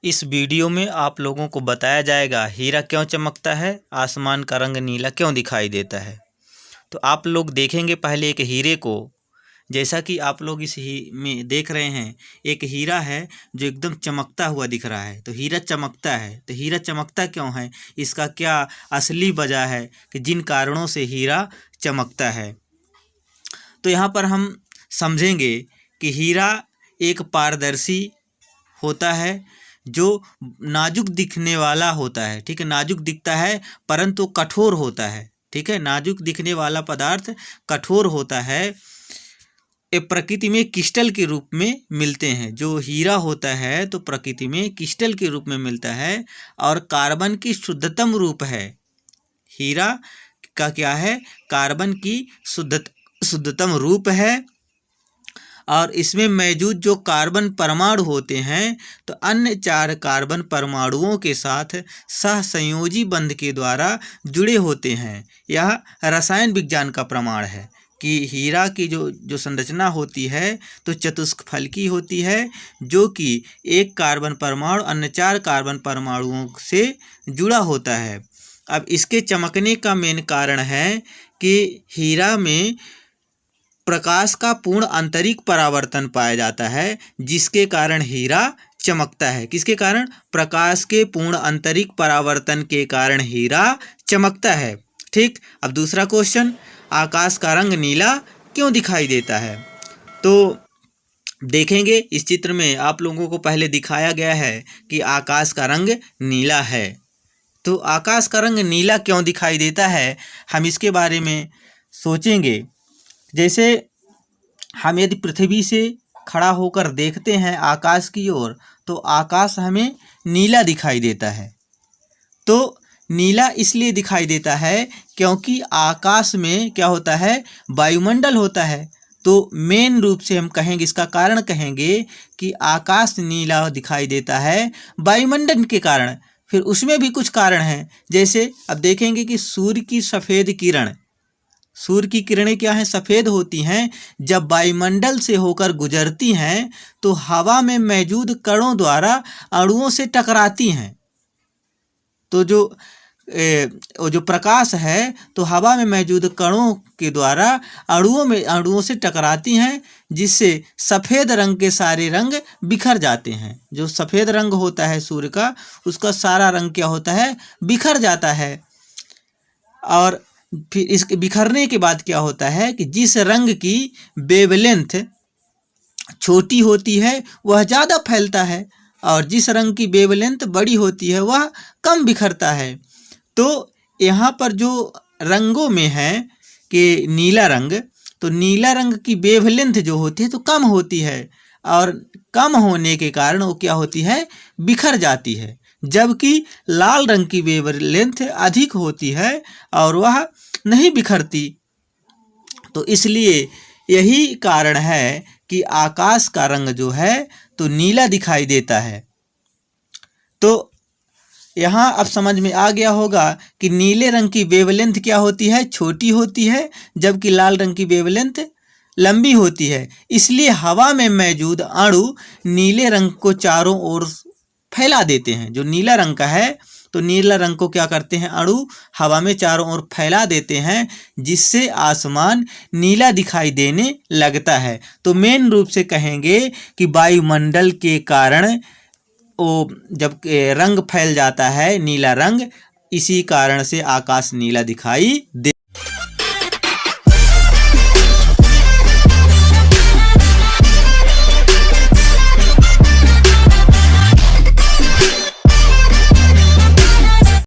इस वीडियो में आप लोगों को बताया जाएगा हीरा क्यों चमकता है, आसमान का रंग नीला क्यों दिखाई देता है। तो आप लोग देखेंगे पहले एक हीरे को। जैसा कि आप लोग इस में देख रहे हैं, एक हीरा है जो एकदम चमकता हुआ दिख रहा है। तो हीरा चमकता है, तो हीरा चमकता क्यों है, इसका क्या असली वजह है कि जिन कारणों से हीरा चमकता है। तो यहाँ पर हम समझेंगे कि हीरा एक पारदर्शी होता है जो नाजुक दिखने वाला होता है। ठीक है, नाजुक दिखता है परंतु कठोर होता है। ठीक है, नाजुक दिखने वाला पदार्थ कठोर होता है। ये प्रकृति में क्रिस्टल के रूप में मिलते हैं। जो हीरा होता है तो प्रकृति में क्रिस्टल के रूप में मिलता है और कार्बन की शुद्धतम रूप है। हीरा का क्या है, कार्बन की शुद्धतम रूप है। और इसमें मौजूद जो कार्बन परमाणु होते हैं तो अन्य 4 कार्बन परमाणुओं के साथ सहसंयोजी बंध के द्वारा जुड़े होते हैं। यह रसायन विज्ञान का प्रमाण है कि हीरा की जो संरचना होती है तो चतुष्फलकी होती है, जो कि एक कार्बन परमाणु अन्य 4 कार्बन परमाणुओं से जुड़ा होता है। अब इसके चमकने का मेन कारण है कि हीरा में प्रकाश का पूर्ण आंतरिक परावर्तन पाया जाता है, जिसके कारण हीरा चमकता है। किसके कारण? प्रकाश के पूर्ण आंतरिक परावर्तन के कारण हीरा चमकता है। ठीक, अब दूसरा क्वेश्चन, आकाश का रंग नीला क्यों दिखाई देता है। तो देखेंगे इस चित्र में आप लोगों को पहले दिखाया गया है कि आकाश का रंग नीला है। तो आकाश का रंग नीला क्यों दिखाई देता है, हम इसके बारे में सोचेंगे। जैसे हम यदि पृथ्वी से खड़ा होकर देखते हैं आकाश की ओर, तो आकाश हमें नीला दिखाई देता है। तो नीला इसलिए दिखाई देता है क्योंकि आकाश में क्या होता है, वायुमंडल होता है। तो मेन रूप से हम कहेंगे, इसका कारण कहेंगे कि आकाश नीला दिखाई देता है वायुमंडल के कारण। फिर उसमें भी कुछ कारण हैं। जैसे अब देखेंगे कि सूर्य की सफ़ेद किरण, सूर्य की किरणें क्या हैं, सफ़ेद होती हैं। जब वायुमंडल से होकर गुजरती हैं तो हवा में मौजूद कणों द्वारा अणुओं से टकराती हैं। तो जो प्रकाश है तो हवा में मौजूद कणों के द्वारा अणुओं से टकराती हैं, जिससे सफ़ेद रंग के सारे रंग बिखर जाते हैं। जो सफ़ेद रंग होता है सूर्य का, उसका सारा रंग क्या होता है, बिखर जाता है। और फिर इसके बिखरने के बाद क्या होता है कि जिस रंग की वेवलेंथ छोटी होती है वह ज़्यादा फैलता है, और जिस रंग की वेवलेंथ बड़ी होती है वह कम बिखरता है। तो यहाँ पर जो रंगों में है कि नीला रंग, तो नीला रंग की वेवलेंथ जो होती है तो कम होती है, और कम होने के कारण वो क्या होती है, बिखर जाती है। जबकि लाल रंग की वेवलेंथ अधिक होती है और वह नहीं बिखरती। तो इसलिए यही कारण है कि आकाश का रंग जो है तो नीला दिखाई देता है। तो यहाँ अब समझ में आ गया होगा कि नीले रंग की वेवलेंथ क्या होती है, छोटी होती है, जबकि लाल रंग की वेवलेंथ लंबी होती है। इसलिए हवा में मौजूद अणु नीले रंग को चारों ओर फैला देते हैं। जो नीला रंग का है तो नीला रंग को क्या करते हैं, अणु हवा में चारों ओर फैला देते हैं, जिससे आसमान नीला दिखाई देने लगता है। तो मेन रूप से कहेंगे कि वायुमंडल के कारण वो जब रंग फैल जाता है नीला रंग, इसी कारण से आकाश नीला दिखाई दे